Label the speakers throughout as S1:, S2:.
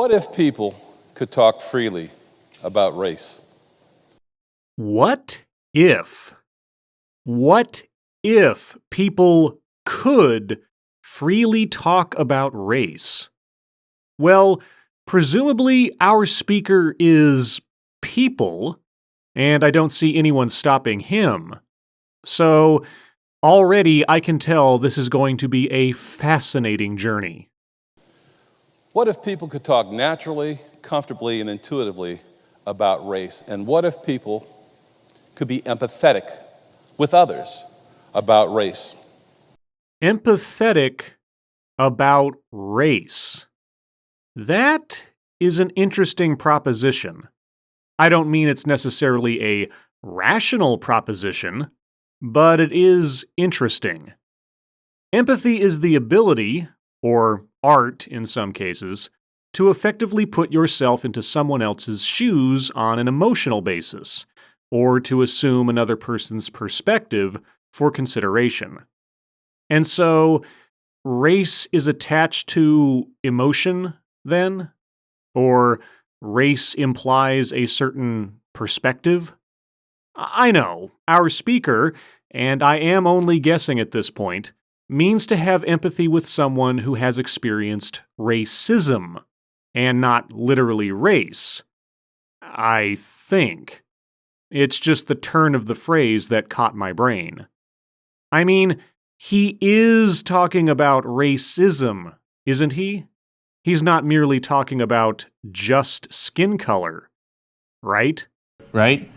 S1: What if people could talk freely about race?
S2: What if? What if people could freely talk about race? Well, presumably our speaker is people, and I don't see anyone stopping him. So, already I can tell this is going to be a fascinating journey.
S1: What if people could talk naturally, comfortably, and intuitively about race? And what if people could be empathetic with others about race?
S2: Empathetic about race. That is an interesting proposition. I don't mean it's necessarily a rational proposition, but it is interesting. Empathy is the ability, or art in some cases, to effectively put yourself into someone else's shoes on an emotional basis, or to assume another person's perspective for consideration. And so, race is attached to emotion, then? Or race implies a certain perspective? I know, our speaker, and I am only guessing at this point, means to have empathy with someone who has experienced racism, and not literally race. I think. It's just the turn of the phrase that caught my brain. I mean, he is talking about racism, isn't he? He's not merely talking about just skin color, right?
S3: Right?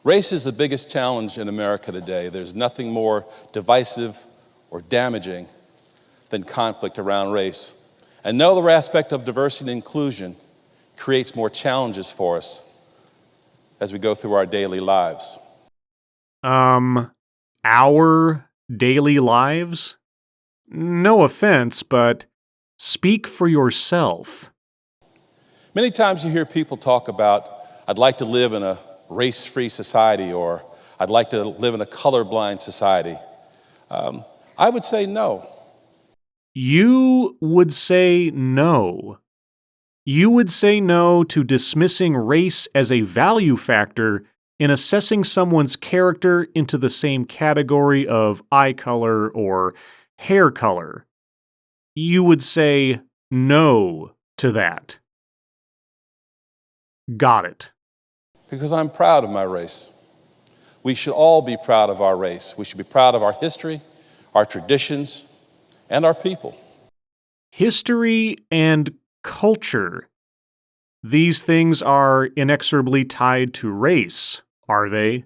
S1: Race is the biggest challenge in America today. There's nothing more divisive or damaging than conflict around race. And no other aspect of diversity and inclusion creates more challenges for us as we go through our daily lives.
S2: Our daily lives? No offense, but speak for yourself.
S1: Many times you hear people talk about, I'd like to live in a race-free society, or I'd like to live in a colorblind society. I would say no.
S2: You would say no. You would say no to dismissing race as a value factor in assessing someone's character into the same category of eye color or hair color. You would say no to that. Got it.
S1: Because I'm proud of my race. We should all be proud of our race. We should be proud of our history, our traditions, and our people.
S2: History and culture. These things are inexorably tied to race, are they?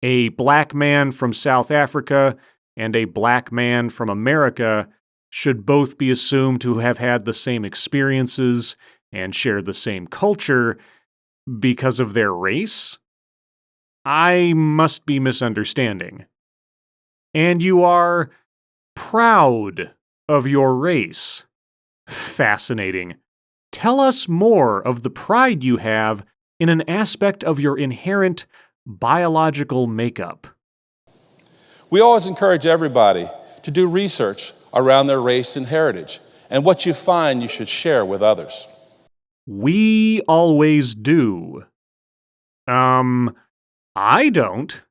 S2: A black man from South Africa and a black man from America should both be assumed to have had the same experiences and share the same culture because of their race? I must be misunderstanding. And you are proud of your race. Fascinating. Tell us more of the pride you have in an aspect of your inherent biological makeup.
S1: We always encourage everybody to do research around their race and heritage, and what you find you should share with others.
S2: We always do. I don't.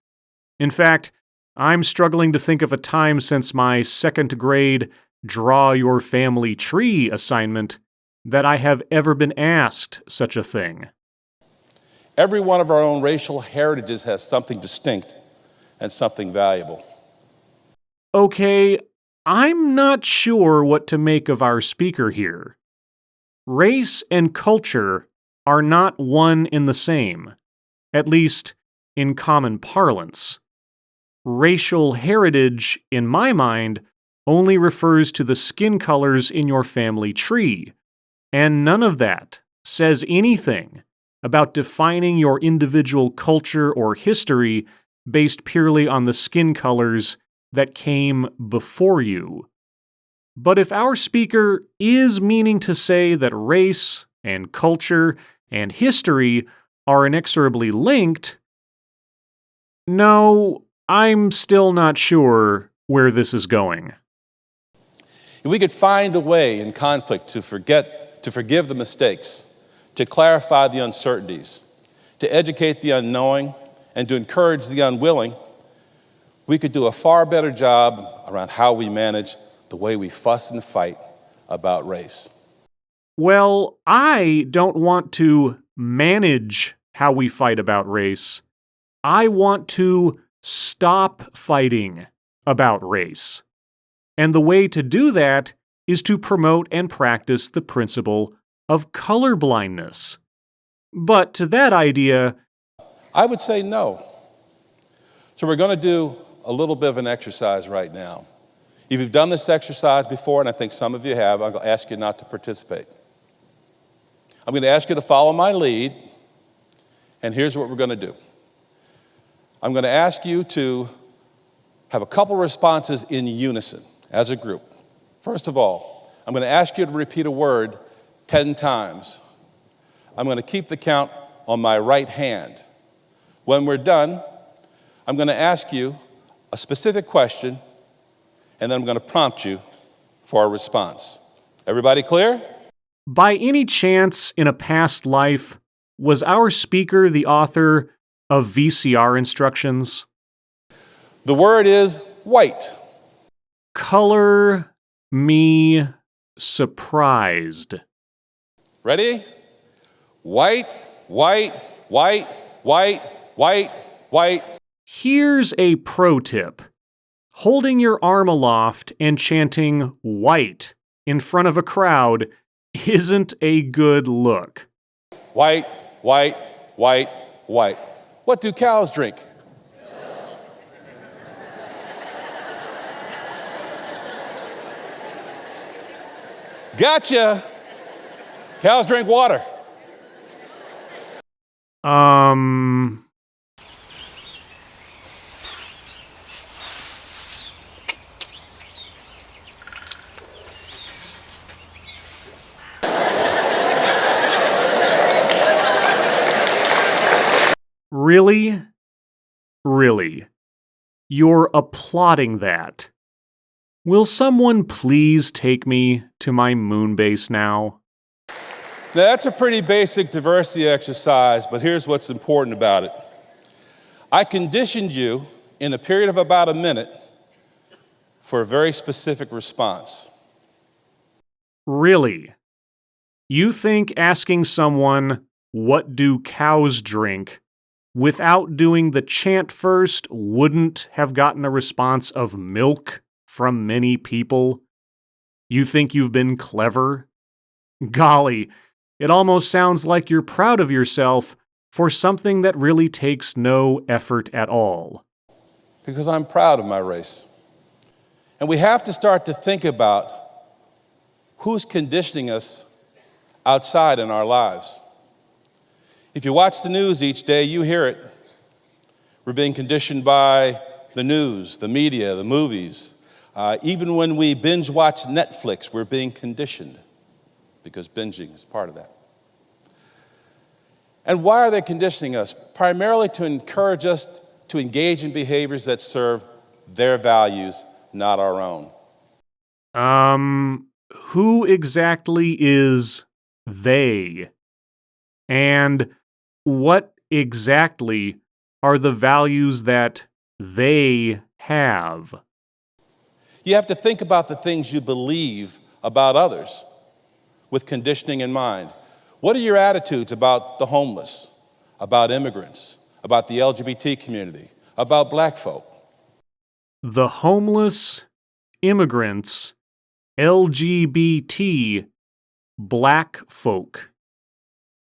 S2: In fact, I'm struggling to think of a time since my second grade draw your family tree assignment that I have ever been asked such a thing.
S1: Every one of our own racial heritages has something distinct and something valuable.
S2: Okay, I'm not sure what to make of our speaker here. Race and culture are not one and the same, at least in common parlance. Racial heritage, in my mind, only refers to the skin colors in your family tree, and none of that says anything about defining your individual culture or history based purely on the skin colors that came before you. But if our speaker is meaning to say that race and culture and history are inexorably linked, no, I'm still not sure where this is going.
S1: If we could find a way in conflict to forget to forgive the mistakes, to clarify the uncertainties, to educate the unknowing, and to encourage the unwilling, we could do a far better job around how we manage the way we fuss and fight about race.
S2: Well, I don't want to manage how we fight about race. I want to stop fighting about race. And the way to do that is to promote and practice the principle of colorblindness. But to that idea,
S1: I would say no. So we're going to do a little bit of an exercise right now. If you've done this exercise before, and I think some of you have, I'm going to ask you not to participate. I'm going to ask you to follow my lead, and here's what we're going to do. I'm going to ask you to have a couple responses in unison as a group. First of all, I'm going to ask you to repeat a word 10 times. I'm going to keep the count on my right hand. When we're done, I'm going to ask you a specific question, and then I'm going to prompt you for a response. Everybody clear?
S2: by any chance in a past life, was our speaker the author of VCR instructions?
S1: The word is white.
S2: Color me surprised.
S1: Ready? White, white, white, white, white, white.
S2: Here's a pro tip. Holding your arm aloft and chanting white in front of a crowd isn't a good look.
S1: White, white, white, white. What do cows drink? Gotcha. Cows drink water.
S2: Really? Really? You're applauding that. Will someone please take me to my moon base now?
S1: Now, that's a pretty basic diversity exercise, but here's what's important about it. I conditioned you in a period of about a minute for a very specific response.
S2: Really? You think asking someone, "What do cows drink?" without doing the chant first wouldn't have gotten a response of milk from many people? You think you've been clever? Golly, it almost sounds like you're proud of yourself for something that really takes no effort at all.
S1: Because I'm proud of my race. And we have to start to think about who's conditioning us outside in our lives. If you watch the news each day, you hear it. We're being conditioned by the news, the media, the movies. Even when we binge watch Netflix, we're being conditioned because binging is part of that. And why are they conditioning us? Primarily to encourage us to engage in behaviors that serve their values, not our own.
S2: Who exactly is they? And what exactly are the values that they have?
S1: You have to think about the things you believe about others with conditioning in mind. What are your attitudes about the homeless, about immigrants, about the LGBT community, about black folk?
S2: The homeless, immigrants, LGBT, black folk.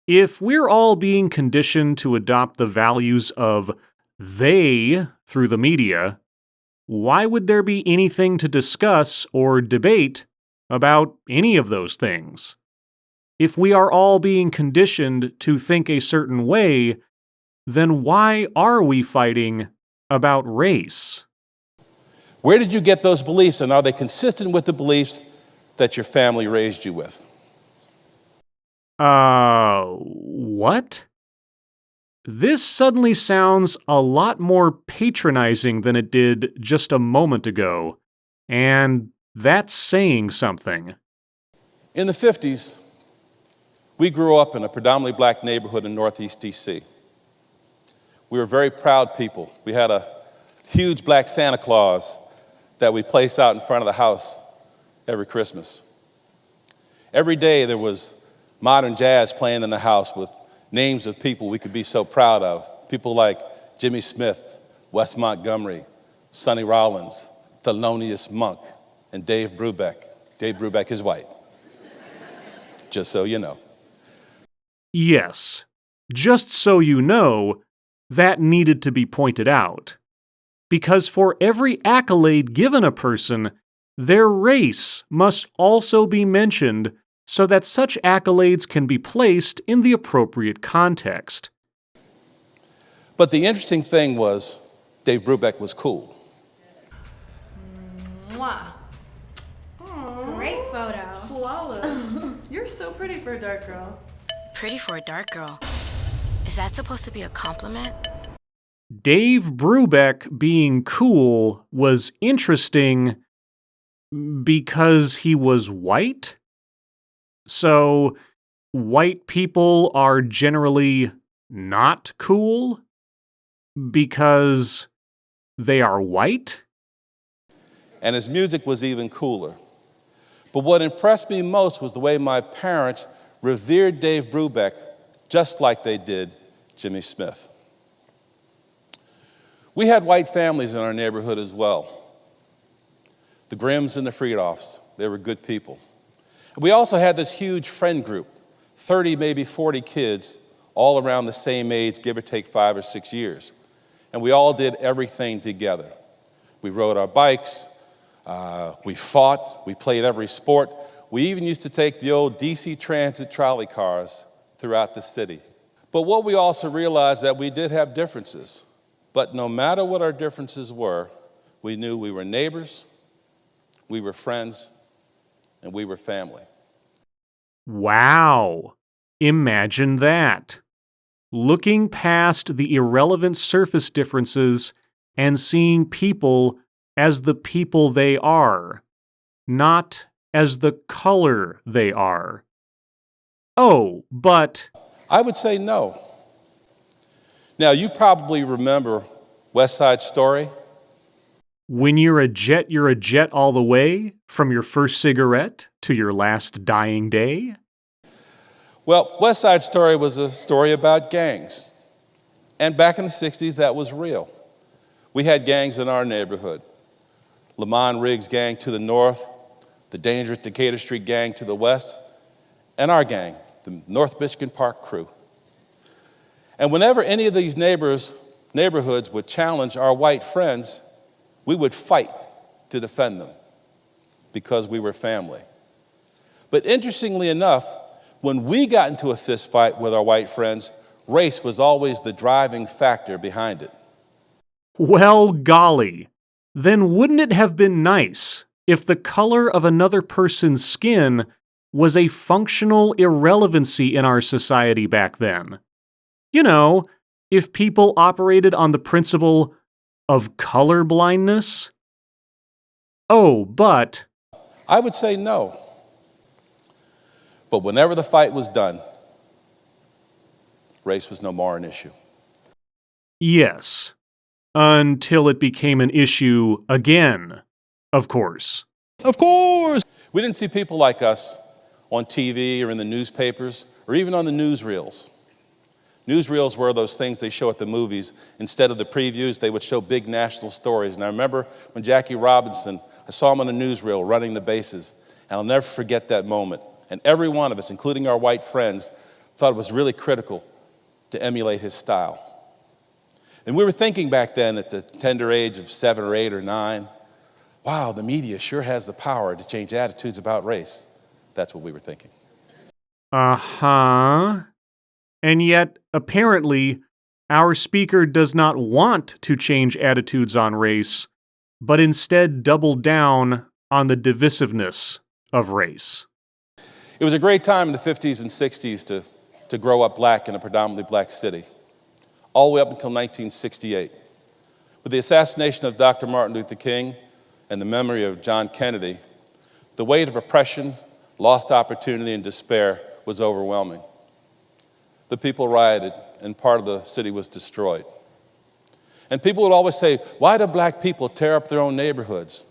S2: If we're all being conditioned to adopt the values of they through the media, why would there be anything to discuss or debate about any of those things? If we are all being conditioned to think a certain way, then why are we fighting about race?
S1: Where did you get those beliefs, and are they consistent with the beliefs that your family raised you with?
S2: What? This suddenly sounds a lot more patronizing than it did just a moment ago, and that's saying something.
S1: In the 50s, We grew up in a predominantly black neighborhood in Northeast DC. We were very proud people. We had a huge black Santa Claus that we placed out in front of the house every Christmas. Every day there was modern jazz playing in the house with names of people we could be so proud of. People like Jimmy Smith, Wes Montgomery, Sonny Rollins, Thelonious Monk, and Dave Brubeck. Dave Brubeck is white, just so you know.
S2: Yes, just so you know, that needed to be pointed out. Because for every accolade given a person, their race must also be mentioned so that such accolades can be placed in the appropriate context.
S1: But the interesting thing was, Dave Brubeck was cool.
S3: Mwah.
S4: Great photo.
S3: Flawless. You're so pretty for a dark girl.
S4: Pretty for a dark girl. Is that supposed to be a compliment?
S2: Dave Brubeck being cool was interesting because he was white? So, white people are generally not cool because they are white?
S1: And his music was even cooler. But what impressed me most was the way my parents revered Dave Brubeck just like they did Jimmy Smith. We had white families in our neighborhood as well. The Grimms and the Friedoffs, they were good people. We also had this huge friend group, 30, maybe 40 kids, all around the same age, give or take 5 or 6 years. And we all did everything together. We rode our bikes, we fought, we played every sport. We even used to take the old DC Transit trolley cars throughout the city. But what we also realized that we did have differences. But no matter what our differences were, we knew we were neighbors, we were friends, and we were family.
S2: Wow! Imagine that. Looking past the irrelevant surface differences and seeing people as the people they are, not as the color they are. Oh, but...
S1: I would say no. Now, you probably remember West Side Story.
S2: When you're a jet all the way, from your first cigarette to your last dying day?
S1: Well, West Side Story was a story about gangs. And back in the 60s, that was real. We had gangs in our neighborhood. Lamont Riggs' gang to the north, the dangerous Decatur Street gang to the west, and our gang, the North Michigan Park crew. And whenever any of these neighborhoods would challenge our white friends, we would fight to defend them because we were family. But interestingly enough, when we got into a fist fight with our white friends, race was always the driving factor behind it.
S2: Well, golly. Then wouldn't it have been nice if the color of another person's skin was a functional irrelevancy in our society back then? You know, if people operated on the principle of color blindness? Oh, but...
S1: I would say no. But whenever the fight was done, race was no more an issue.
S2: Yes. Until it became an issue again, of course.
S1: Of course! We didn't see people like us on TV or in the newspapers or even on the newsreels. Newsreels were those things they show at the movies. Instead of the previews, they would show big national stories. And I remember when Jackie Robinson, I saw him on the newsreel running the bases, and I'll never forget that moment. And every one of us, including our white friends, thought it was really critical to emulate his style. And we were thinking back then at the tender age of 7 or 8 or 9, wow, the media sure has the power to change attitudes about race. That's what we were thinking.
S2: Uh-huh. And yet, apparently, our speaker does not want to change attitudes on race, but instead double down on the divisiveness of race.
S1: It was a great time in the 50s and 60s to grow up black in a predominantly black city, all the way up until 1968. With the assassination of Dr. Martin Luther King and the memory of John Kennedy, the weight of oppression, lost opportunity, and despair was overwhelming. The people rioted, and part of the city was destroyed. And people would always say, why do black people tear up their own neighborhoods?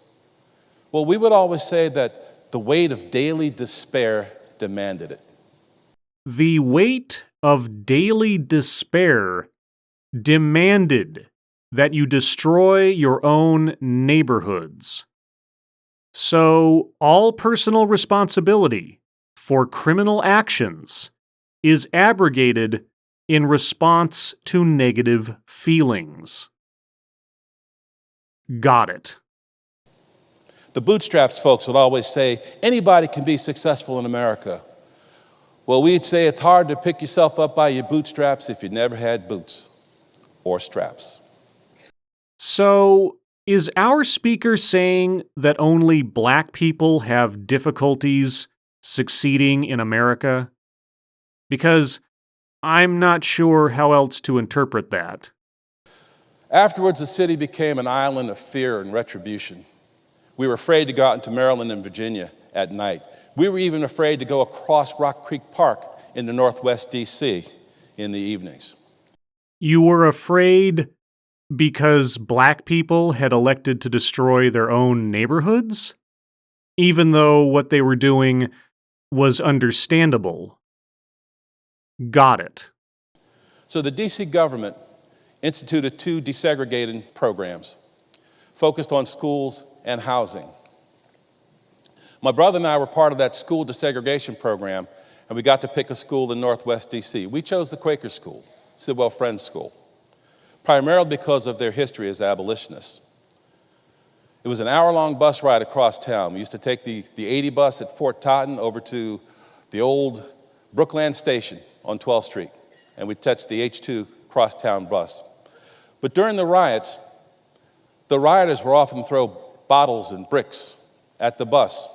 S1: Well, we would always say that the weight of daily despair demanded it.
S2: The weight of daily despair demanded that you destroy your own neighborhoods. So, all personal responsibility for criminal actions is abrogated in response to negative feelings. Got it.
S1: The bootstraps folks would always say, anybody can be successful in America. Well, we'd say it's hard to pick yourself up by your bootstraps if you never had boots or straps.
S2: So, is our speaker saying that only black people have difficulties succeeding in America? Because I'm not sure how else to interpret that.
S1: Afterwards, the city became an island of fear and retribution. We were afraid to go out into Maryland and Virginia at night. We were even afraid to go across Rock Creek Park into Northwest D.C. in the evenings.
S2: You were afraid because black people had elected to destroy their own neighborhoods? Even though what they were doing was understandable. Got it.
S1: So the D.C. government instituted 2 desegregating programs focused on schools and housing. My brother and I were part of that school desegregation program, and we got to pick a school in Northwest D.C. We chose the Quaker School, Sidwell Friends School, primarily because of their history as abolitionists. It was an hour-long bus ride across town. We used to take the 80 bus at Fort Totten over to the old Brookland Station on 12th Street, and we'd catch the H2 crosstown bus. But during the riots, the rioters would often throw bottles and bricks at the bus.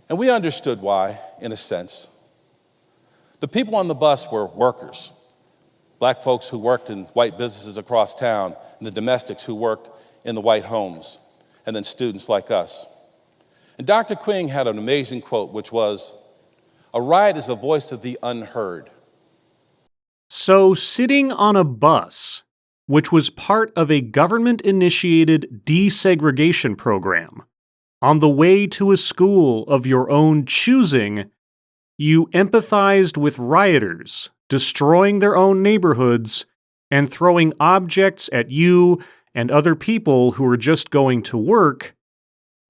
S1: And we understood why, in a sense. The people on the bus were workers, black folks who worked in white businesses across town, and the domestics who worked in the white homes, and then students like us. And Dr. King had an amazing quote, which was, "A riot is the voice of the unheard."
S2: So, sitting on a bus, which was part of a government-initiated desegregation program, on the way to a school of your own choosing, you empathized with rioters destroying their own neighborhoods and throwing objects at you and other people who were just going to work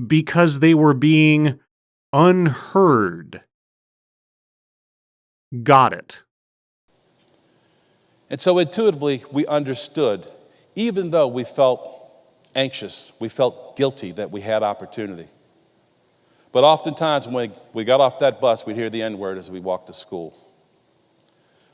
S2: because they were being unheard. Got it.
S1: And so intuitively, we understood, even though we felt anxious, we felt guilty that we had opportunity. But oftentimes when we got off that bus, we'd hear the N-word as we walked to school.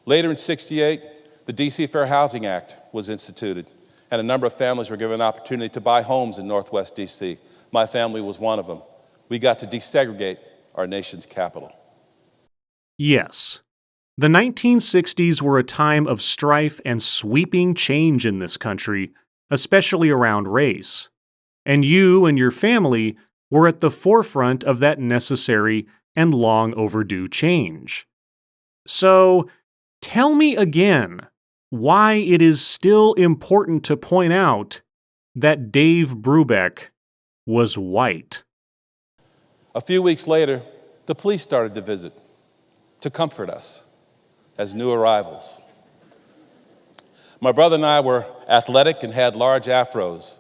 S1: Later in '68, the D.C. Fair Housing Act was instituted, and a number of families were given an opportunity to buy homes in Northwest D.C. My family was one of them. We got to desegregate our nation's capital.
S2: Yes. The 1960s were a time of strife and sweeping change in this country, especially around race. And you and your family were at the forefront of that necessary and long overdue change. So, tell me again why it is still important to point out that Dave Brubeck was white.
S1: A few weeks later, the police started to visit to comfort us as new arrivals. My brother and I were athletic and had large afros.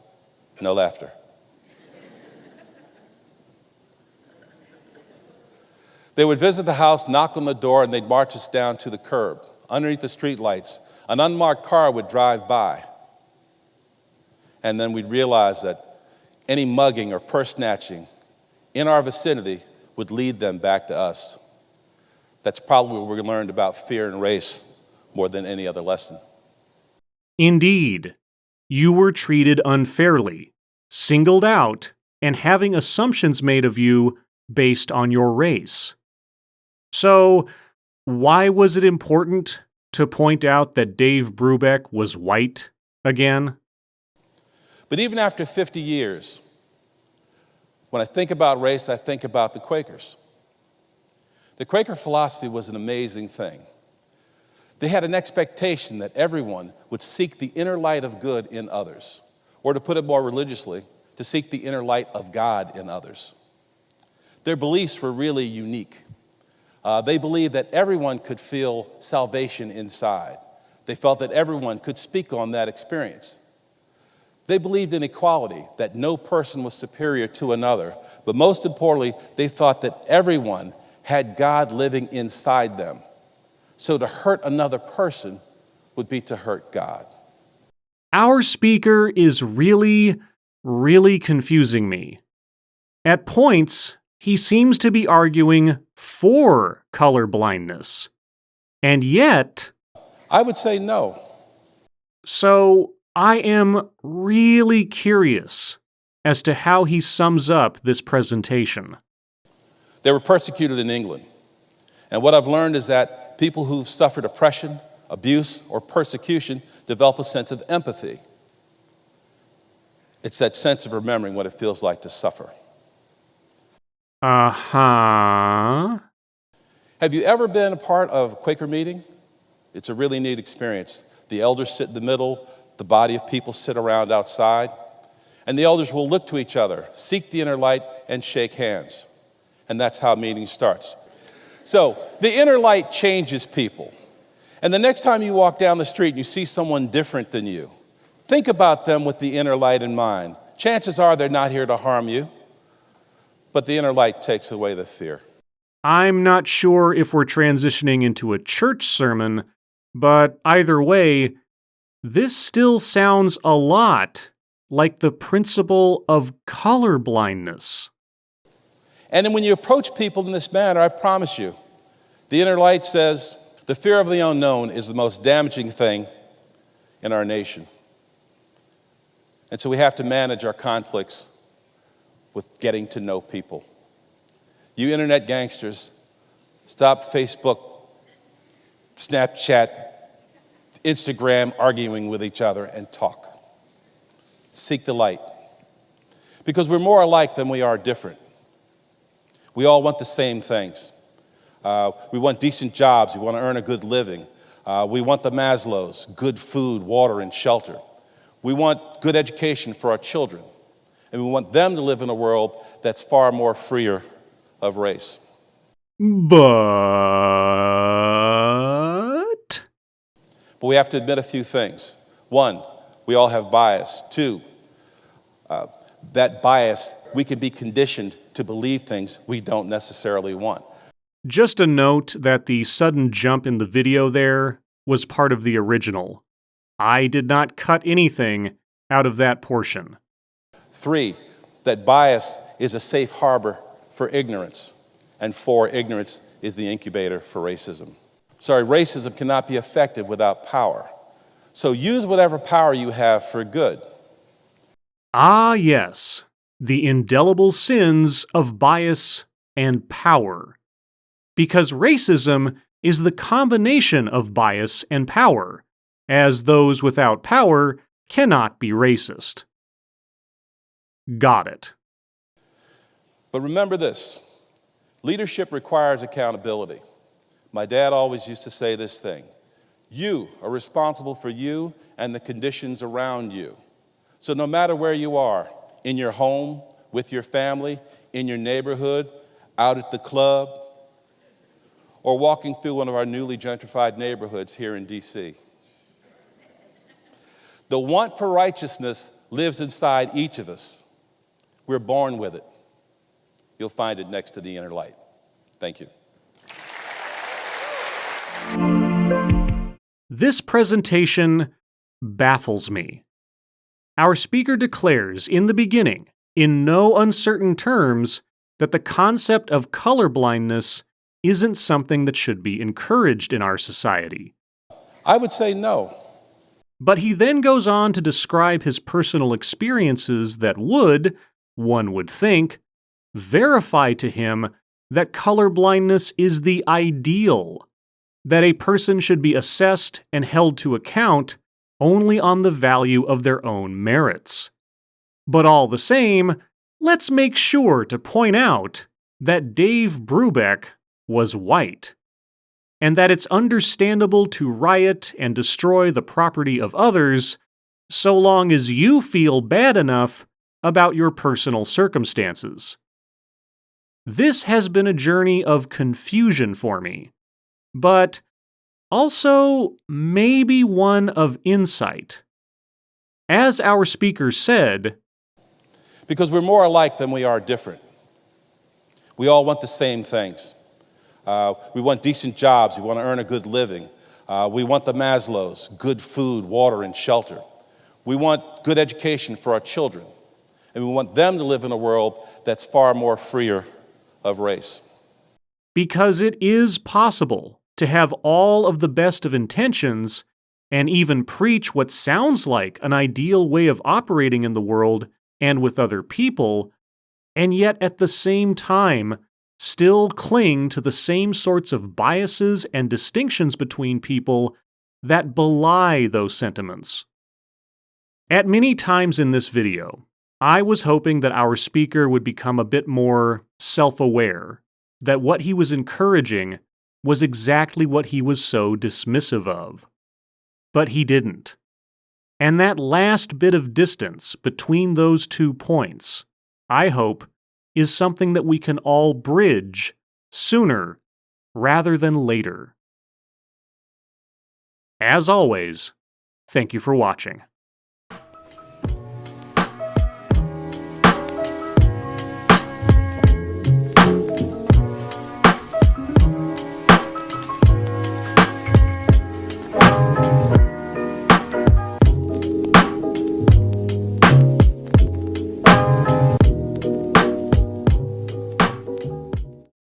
S1: No laughter. They would visit the house, knock on the door, and they'd march us down to the curb. Underneath the streetlights, an unmarked car would drive by. And then we'd realize that any mugging or purse snatching in our vicinity would lead them back to us. That's probably where we learned about fear and race more than any other lesson.
S2: Indeed, you were treated unfairly, singled out, and having assumptions made of you based on your race. So, why was it important to point out that Dave Brubeck was white again?
S1: But even after 50 years, when I think about race, I think about the Quakers. The Quaker philosophy was an amazing thing. They had an expectation that everyone would seek the inner light of good in others, or to put it more religiously, to seek the inner light of God in others. Their beliefs were really unique. They believed that everyone could feel salvation inside. They felt that everyone could speak on that experience. They believed in equality, that no person was superior to another, but most importantly, they thought that everyone had God living inside them. So to hurt another person would be to hurt God.
S2: Our speaker is really confusing me. At points, he seems to be arguing for color blindness. And yet...
S1: I would say no.
S2: So I am really curious as to how he sums up this presentation.
S1: They were persecuted in England. And what I've learned is that people who've suffered oppression, abuse, or persecution develop a sense of empathy. It's that sense of remembering what it feels like to suffer.
S2: Uh-huh.
S1: Have you ever been a part of a Quaker meeting? It's a really neat experience. The elders sit in the middle, the body of people sit around outside, and the elders will look to each other, seek the inner light, and shake hands. And that's how a meeting starts. So the inner light changes people. And the next time you walk down the street and you see someone different than you, think about them with the inner light in mind. Chances are they're not here to harm you, but the inner light takes away the fear.
S2: I'm not sure if we're transitioning into a church sermon, but either way, this still sounds a lot like the principle of color blindness.
S1: And then when you approach people in this manner, I promise you, the inner light says, the fear of the unknown is the most damaging thing in our nation. And so we have to manage our conflicts with getting to know people. You internet gangsters, stop Facebook, Snapchat, Instagram arguing with each other and talk. Seek the light. Because we're more alike than we are different. We all want the same things. We want decent jobs. We want to earn a good living. We want the Maslows, good food, water, and shelter. We want good education for our children. And we want them to live in a world that's far more freer of race.
S2: But
S1: we have to admit a few things. One, we all have bias. Two, that bias, we can be conditioned to believe things we don't necessarily want.
S2: Just a note that the sudden jump in the video there was part of the original. I did not cut anything out of that portion.
S1: Three, that bias is a safe harbor for ignorance. And four, ignorance is the incubator for racism. Racism cannot be effective without power. So use whatever power you have for good.
S2: Ah, yes, the indelible sins of bias and power. Because racism is the combination of bias and power, as those without power cannot be racist. Got it.
S1: But remember this, leadership requires accountability. My dad always used to say this thing, you are responsible for you and the conditions around you. So no matter where you are, in your home, with your family, in your neighborhood, out at the club, or walking through one of our newly gentrified neighborhoods here in DC. The want for righteousness lives inside each of us. We're born with it. You'll find it next to the inner light. Thank you.
S2: This presentation baffles me. Our speaker declares in the beginning, in no uncertain terms, that the concept of colorblindness isn't something that should be encouraged in our society.
S1: I would say no.
S2: But he then goes on to describe his personal experiences that would, one would think, verify to him that colorblindness is the ideal, that a person should be assessed and held to account only on the value of their own merits. But all the same, let's make sure to point out that Dave Brubeck was white, and that it's understandable to riot and destroy the property of others so long as you feel bad enough about your personal circumstances. This has been a journey of confusion for me, but also maybe one of insight. As our speaker said,
S1: because we're more alike than we are different. We all want the same things. We want decent jobs. We want to earn a good living. We want the Maslows, good food, water, and shelter. We want good education for our children. And we want them to live in a world that's far more freer of race.
S2: because it is possible to have all of the best of intentions and even preach what sounds like an ideal way of operating in the world and with other people, and yet at the same time still cling to the same sorts of biases and distinctions between people that belie those sentiments. At many times in this video, I was hoping that our speaker would become a bit more self-aware, that what he was encouraging was exactly what he was so dismissive of. But he didn't. And that last bit of distance between those 2 points, I hope, is something that we can all bridge sooner rather than later. As always, thank you for watching.